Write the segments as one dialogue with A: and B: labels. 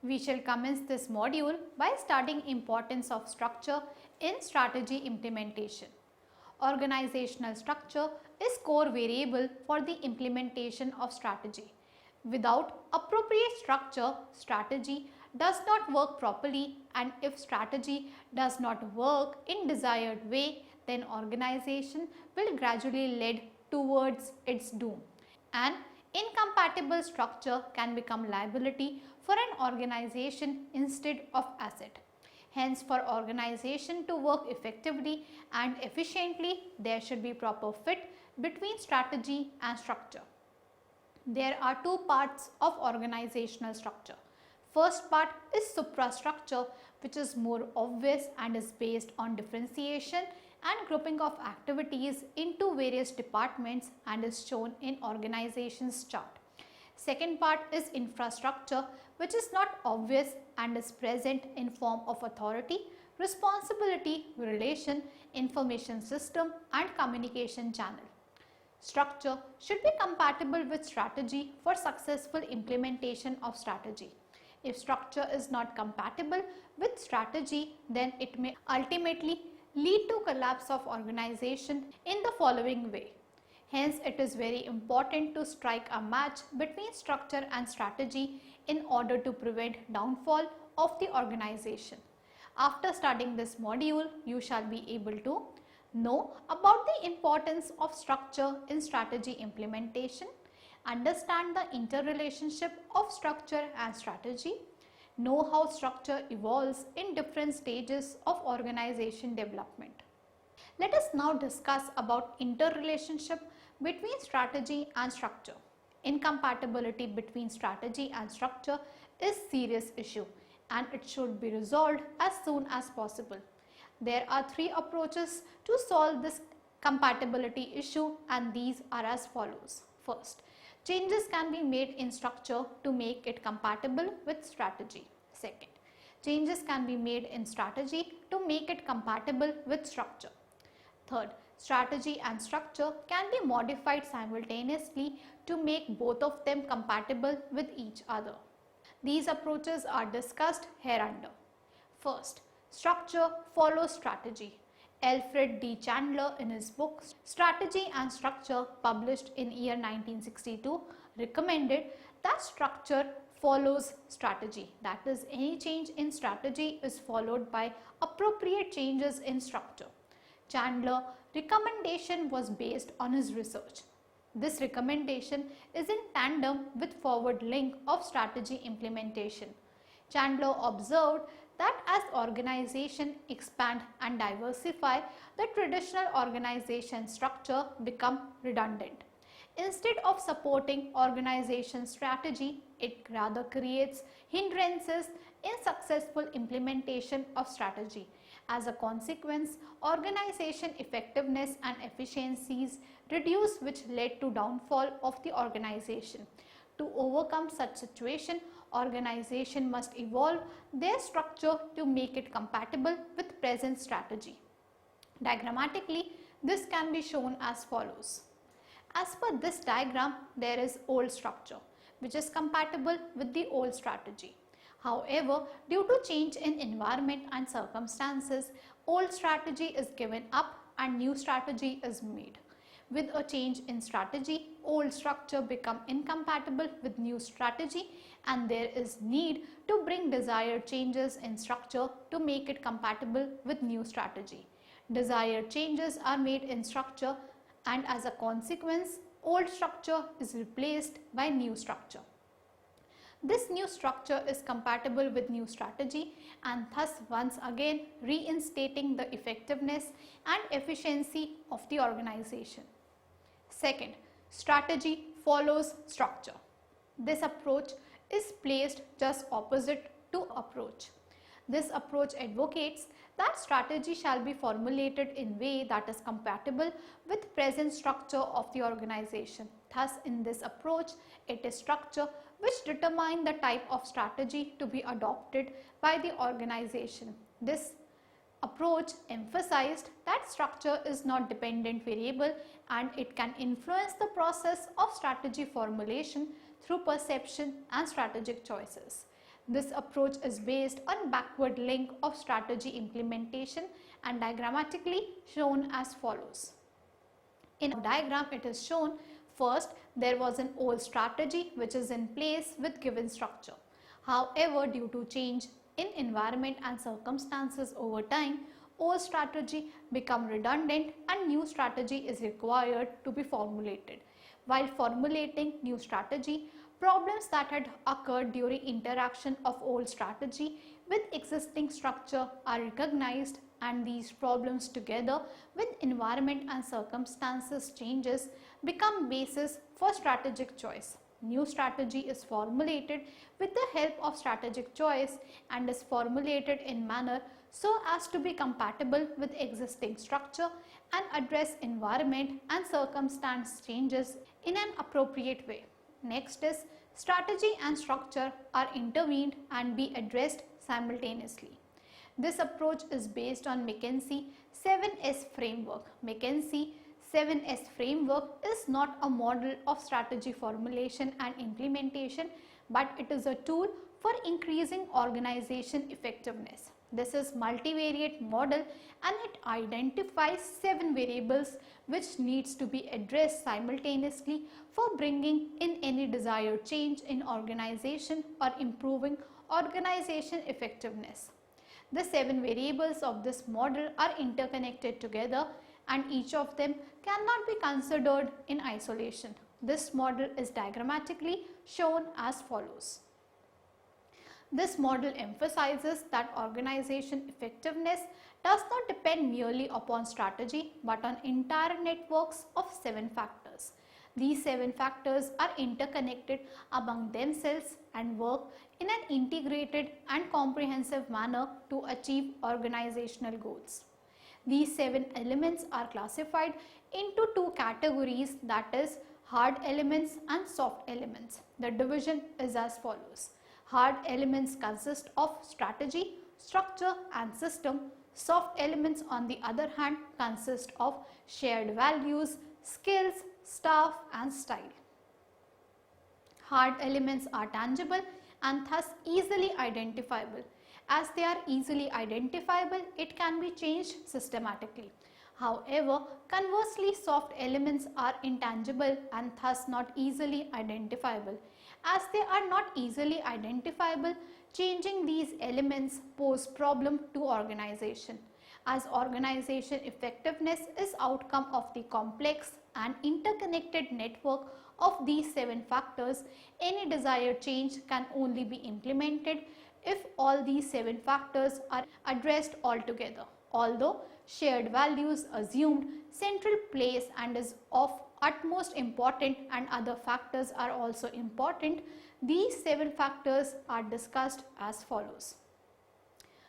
A: We shall commence this module by studying importance of structure in strategy implementation. Organizational structure is core variable for the implementation of strategy. Without appropriate structure, strategy does not work properly, and if strategy does not work in desired way, then organization will gradually lead towards its doom. An incompatible structure can become liability for an organization instead of asset. Hence, for organization to work effectively and efficiently, there should be proper fit between strategy and structure. There are two parts of organizational structure. First part is suprastructure, which is more obvious and is based on differentiation and grouping of activities into various departments and is shown in organization's chart. Second part is infrastructure, which is not obvious and is present in form of authority, responsibility, relation, information system and communication channel. Structure should be compatible with strategy for successful implementation of strategy. If structure is not compatible with strategy, then it may ultimately lead to collapse of organization in the following way. Hence, it is very important to strike a match between structure and strategy in order to prevent downfall of the organization. After studying this module, you shall be able to know about the importance of structure in strategy implementation, understand the interrelationship of structure and strategy, know how structure evolves in different stages of organization development. Let us now discuss about interrelationship between strategy and structure. Incompatibility between strategy and structure is a serious issue and it should be resolved as soon as possible. There are three approaches to solve this compatibility issue and these are as follows. First, changes can be made in structure to make it compatible with strategy. Second, changes can be made in strategy to make it compatible with structure. Third, strategy and structure can be modified simultaneously to make both of them compatible with each other. These approaches are discussed hereunder. First, structure follows strategy. Alfred D. Chandler in his book Strategy and Structure, published in year 1962, recommended that structure follows strategy. That is, any change in strategy is followed by appropriate changes in structure. Chandler's recommendation was based on his research. This recommendation is in tandem with forward link of strategy implementation. Chandler observed that as organizations expand and diversify, the traditional organization structure become redundant. Instead of supporting organization strategy, it rather creates hindrances in successful implementation of strategy. As a consequence, organization effectiveness and efficiencies reduce, which led to downfall of the organization. To overcome such situation, organization must evolve their structure to make it compatible with present strategy. Diagrammatically, this can be shown as follows. As per this diagram, there is old structure which is compatible with the old strategy. However, due to change in environment and circumstances, old strategy is given up and new strategy is made. With a change in strategy, old structure become incompatible with new strategy and there is need to bring desired changes in structure to make it compatible with new strategy. Desired changes are made in structure and as a consequence, old structure is replaced by new structure. This new structure is compatible with new strategy and thus once again reinstating the effectiveness and efficiency of the organization. Second, strategy follows structure. This approach is placed just opposite to approach. This approach advocates that strategy shall be formulated in way that is compatible with present structure of the organization. Thus, in this approach, it is structure which determine the type of strategy to be adopted by the organization. This approach emphasized that structure is not dependent variable and it can influence the process of strategy formulation through perception and strategic choices. This approach is based on backward link of strategy implementation and diagrammatically shown as follows. In a diagram, it is shown first there was an old strategy which is in place with given structure. However, due to change in environment and circumstances over time, old strategy become redundant and new strategy is required to be formulated. While formulating new strategy, problems that had occurred during interaction of old strategy with existing structure are recognized, and these problems together with environment and circumstances changes become basis for strategic choice. New strategy is formulated with the help of strategic choice and is formulated in manner so as to be compatible with existing structure and address environment and circumstance changes in an appropriate way. Next is strategy and structure are intervened and be addressed simultaneously. This approach is based on McKinsey 7S framework. McKinsey 7S framework is not a model of strategy formulation and implementation, but it is a tool for increasing organization effectiveness. This is multivariate model and it identifies 7 variables which needs to be addressed simultaneously for bringing in any desired change in organization or improving organization effectiveness. The 7 variables of this model are interconnected together and each of them cannot be considered in isolation. This model is diagrammatically shown as follows. This model emphasizes that organization effectiveness does not depend merely upon strategy but on entire networks of 7 factors. These 7 factors are interconnected among themselves and work in an integrated and comprehensive manner to achieve organizational goals. These 7 elements are classified into 2 categories, that is hard elements and soft elements. The division is as follows. Hard elements consist of strategy, structure and system. Soft elements on the other hand consist of shared values, skills, staff and style. Hard elements are tangible and thus easily identifiable. As they are easily identifiable, it can be changed systematically. However, conversely, soft elements are intangible and thus not easily identifiable. As they are not easily identifiable, changing these elements pose problem to organization. As organization effectiveness is outcome of the complex and interconnected network of these 7 factors, any desired change can only be implemented if all these 7 factors are addressed altogether. Although shared values assumed central place and is of utmost important and other factors are also important, these 7 factors are discussed as follows.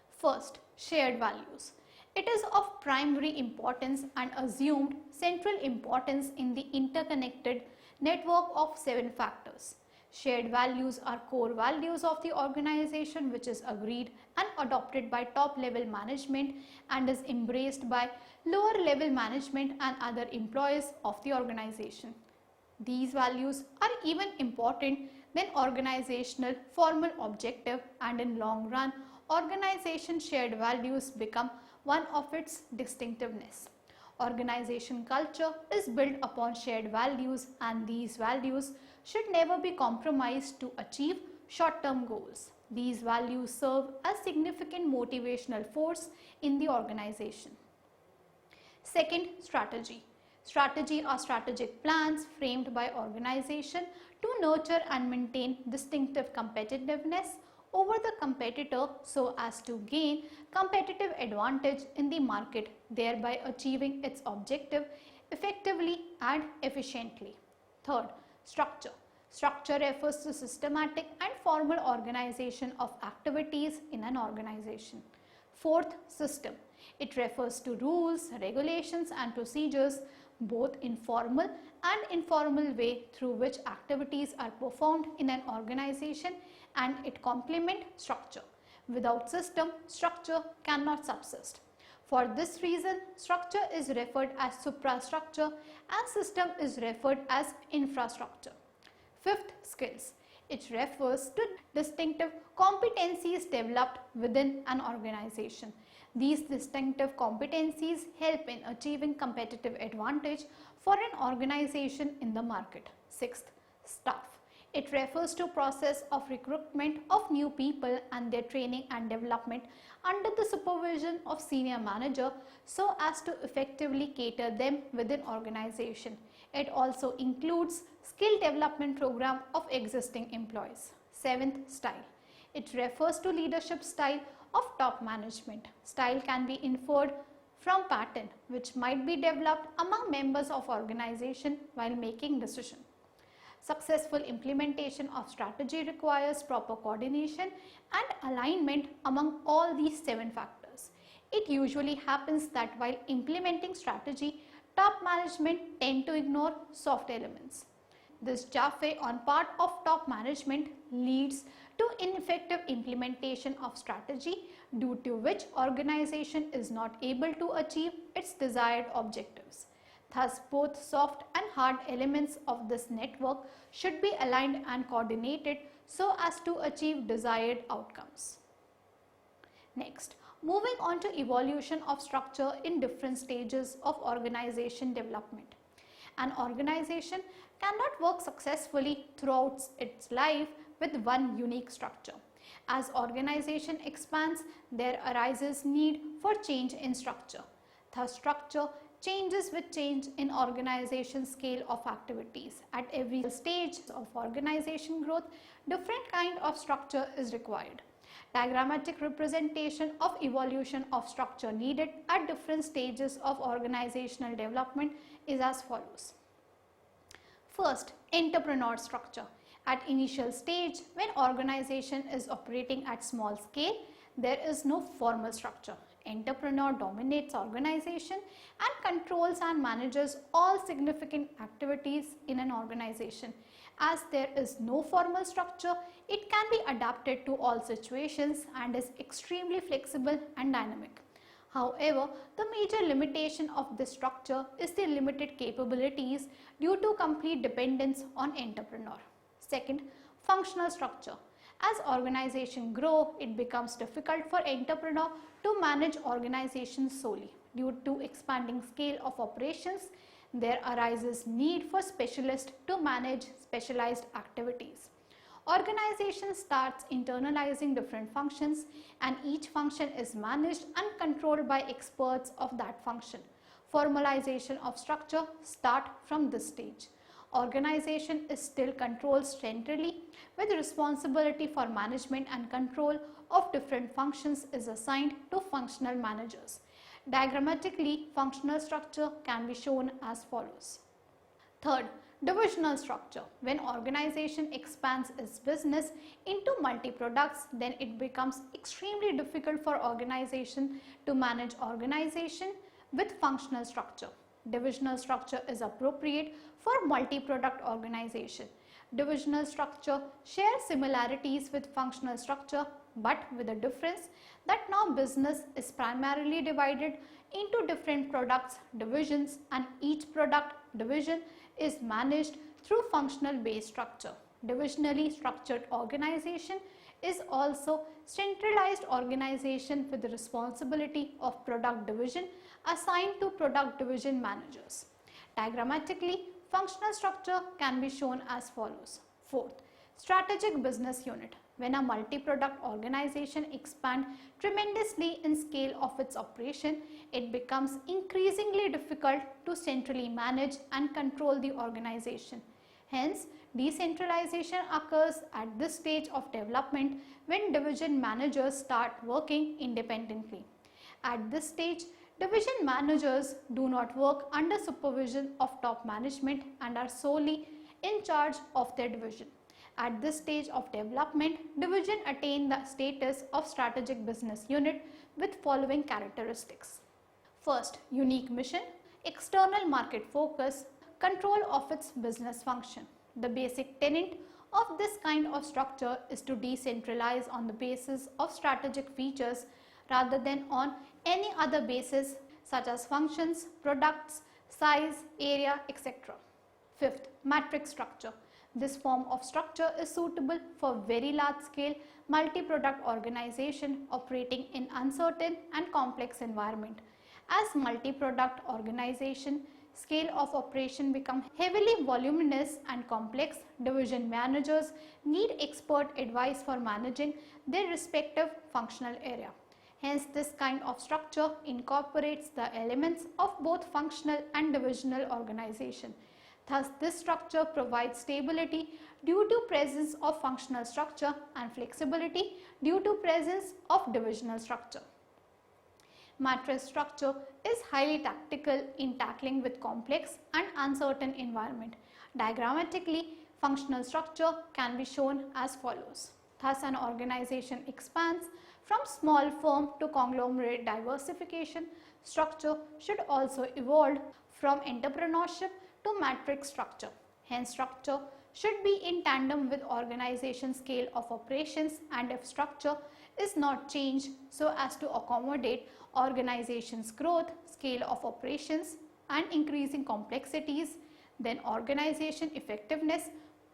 A: First, shared values. It is of primary importance and assumed central importance in the interconnected network of 7 factors. Shared values are core values of the organization which is agreed and adopted by top level management and is embraced by lower level management and other employees of the organization. These values are even important than organizational formal objective, and in long run organization shared values become one of its distinctiveness. Organization culture is built upon shared values and these values should never be compromised to achieve short-term goals. These values serve as significant motivational force in the organization. Second, strategy. Strategy are strategic plans framed by organization to nurture and maintain distinctive competitiveness over the competitor so as to gain competitive advantage in the market, thereby achieving its objective effectively and efficiently. Third, structure. Structure refers to systematic and formal organization of activities in an organization. Fourth, system. It refers to rules, regulations and procedures both in formal and informal way through which activities are performed in an organization, and it complement structure. Without system, structure cannot subsist. For this reason, structure is referred as suprastructure and system is referred as infrastructure. Fifth, skills. It refers to distinctive competencies developed within an organization. These distinctive competencies help in achieving competitive advantage for an organization in the market. Sixth, staff. It refers to process of recruitment of new people and their training and development under the supervision of senior manager so as to effectively cater them within organization. It also includes skill development program of existing employees. Seventh, style. It refers to leadership style of top management. Style can be inferred from pattern which might be developed among members of organization while making decision. Successful implementation of strategy requires proper coordination and alignment among all these 7 factors. It usually happens that while implementing strategy, top management tend to ignore soft elements. This jaffe on part of top management leads to ineffective implementation of strategy, due to which organization is not able to achieve its desired objectives. Thus, both soft and hard elements of this network should be aligned and coordinated so as to achieve desired outcomes. Next, moving on to evolution of structure in different stages of organization development. An organization cannot work successfully throughout its life with one unique structure. As organization expands, there arises need for change in structure. Thus, structure changes with change in organization scale of activities. At every stage of organization growth, different kind of structure is required. Diagrammatic representation of evolution of structure needed at different stages of organizational development is as follows. First, entrepreneur structure. At initial stage, when organization is operating at small scale, there is no formal structure. Entrepreneur dominates organization and controls and manages all significant activities in an organization. As there is no formal structure, it can be adapted to all situations and is extremely flexible and dynamic. However, the major limitation of this structure is the limited capabilities due to complete dependence on entrepreneur. Second, functional structure. As organization grow, it becomes difficult for entrepreneur to manage organization solely. Due to expanding scale of operations, there arises need for specialists to manage specialized activities. Organization starts internalizing different functions and each function is managed and controlled by experts of that function. Formalization of structure start from this stage. Organization is still controlled centrally with responsibility for management and control of different functions is assigned to functional managers. Diagrammatically, functional structure can be shown as follows. Third, divisional structure. When organization expands its business into multi-products, then it becomes extremely difficult for organization to manage organization with functional structure. Divisional structure is appropriate for multi-product organization. Divisional structure shares similarities with functional structure, but with a difference that now business is primarily divided into different products divisions and each product division is managed through functional based structure. Divisionally structured organization is also centralized organization with the responsibility of product division assigned to product division managers. Diagrammatically, functional structure can be shown as follows. Fourth, strategic business unit. When a multi-product organization expands tremendously in scale of its operation, it becomes increasingly difficult to centrally manage and control the organization. Hence, decentralization occurs at this stage of development when division managers start working independently. At this stage, division managers do not work under supervision of top management and are solely in charge of their division. At this stage of development, division attain the status of strategic business unit with following characteristics. First, unique mission, external market focus, control of its business function. The basic tenet of this kind of structure is to decentralize on the basis of strategic features rather than on any other basis such as functions, products, size, area, etc. Fifth, matrix structure. This form of structure is suitable for very large scale multi-product organization operating in uncertain and complex environment. As multi-product organization scale of operation become heavily voluminous and complex, division managers need expert advice for managing their respective functional area. Hence, this kind of structure incorporates the elements of both functional and divisional organization. Thus, this structure provides stability due to presence of functional structure and flexibility due to presence of divisional structure. Matrix structure is highly tactical in tackling with complex and uncertain environment. Diagrammatically, functional structure can be shown as follows. Thus, an organization expands from small firm to conglomerate diversification. Structure should also evolve from entrepreneurship to matrix structure. Hence, structure should be in tandem with organization scale of operations, and if structure is not changed so as to accommodate organization's growth, scale of operations and increasing complexities, then organization effectiveness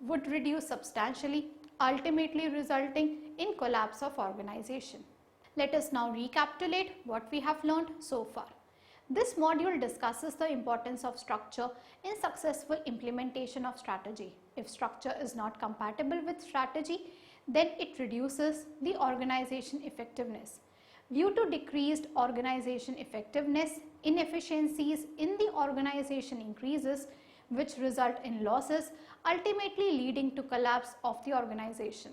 A: would reduce substantially, ultimately resulting in collapse of organization. Let us now recapitulate what we have learned so far. This module discusses the importance of structure in successful implementation of strategy. If structure is not compatible with strategy, then it reduces the organization effectiveness. Due to decreased organization effectiveness, inefficiencies in the organization increases, which result in losses, ultimately leading to collapse of the organization.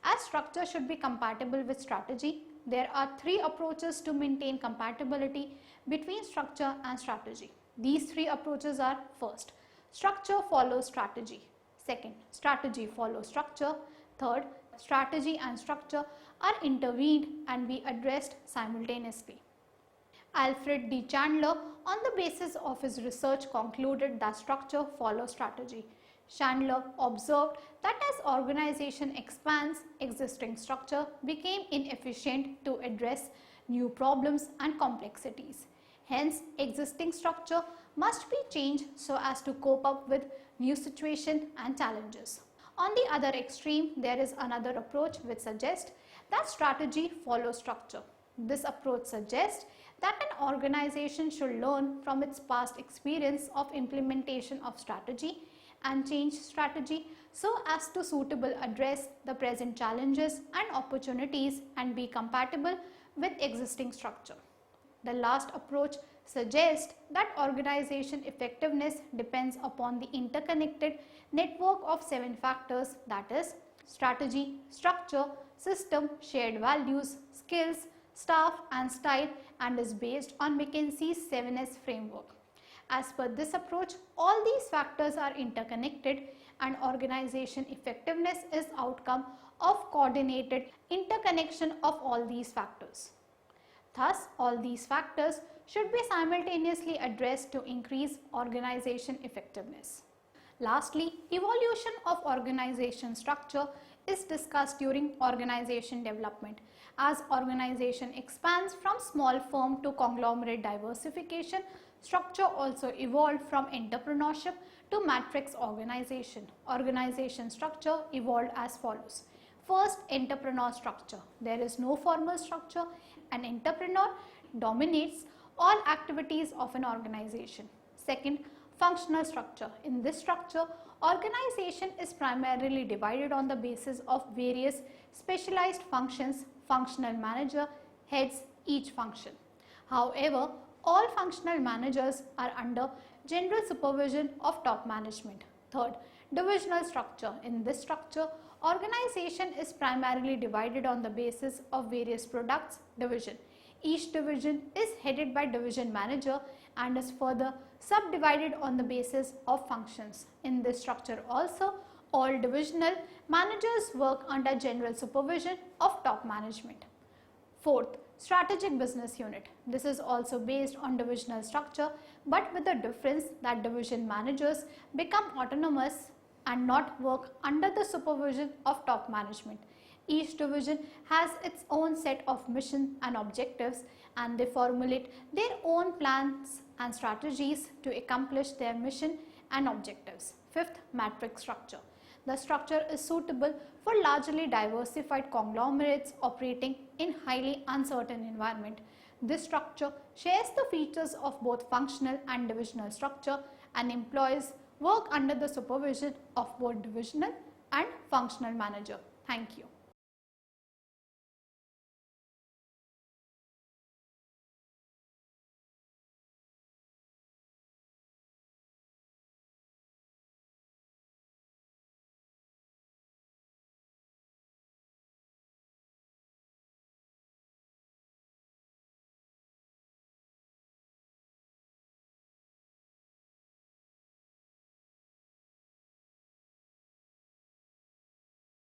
A: As structure should be compatible with strategy, there are three approaches to maintain compatibility between structure and strategy. These three approaches are: first, structure follows strategy; second, strategy follows structure; third, strategy and structure are intervened and be addressed simultaneously. Alfred D. Chandler, on the basis of his research, concluded that structure follows strategy. Chandler observed that as organization expands, existing structure became inefficient to address new problems and complexities. Hence, existing structure must be changed so as to cope up with new situation and challenges. On the other extreme, there is another approach which suggests that strategy follows structure. This approach suggests that an organization should learn from its past experience of implementation of strategy and change strategy so as to suitably address the present challenges and opportunities and be compatible with existing structure. The last approach suggests that organization effectiveness depends upon the interconnected network of 7 factors, that is strategy, structure, system, shared values, skills, staff and style, and is based on McKinsey's 7S framework. As per this approach, all these factors are interconnected and organization effectiveness is outcome of coordinated interconnection of all these factors. Thus, all these factors should be simultaneously addressed to increase organization effectiveness. Lastly, evolution of organization structure is discussed during organization development. As organization expands from small firm to conglomerate diversification, structure also evolved from entrepreneurship to matrix organization. Organization structure evolved as follows. First, entrepreneur structure. There is no formal structure. An entrepreneur dominates all activities of an organization. Second, functional structure. In this structure, organization is primarily divided on the basis of various specialized functions. Functional manager heads each function. However, all functional managers are under general supervision of top management. Third, divisional structure. In this structure, organization is primarily divided on the basis of various products division. Each division is headed by division manager and is further subdivided on the basis of functions. In this structure also, all divisional managers work under general supervision of top management. Fourth, strategic business unit. This is also based on divisional structure, but with the difference that division managers become autonomous and not work under the supervision of top management. Each division has its own set of mission and objectives, and they formulate their own plans and strategies to accomplish their mission and objectives. Fifth, matrix structure. The structure is suitable for largely diversified conglomerates operating in highly uncertain environment. This structure shares the features of both functional and divisional structure, and employees work under the supervision of both divisional and functional manager. Thank you.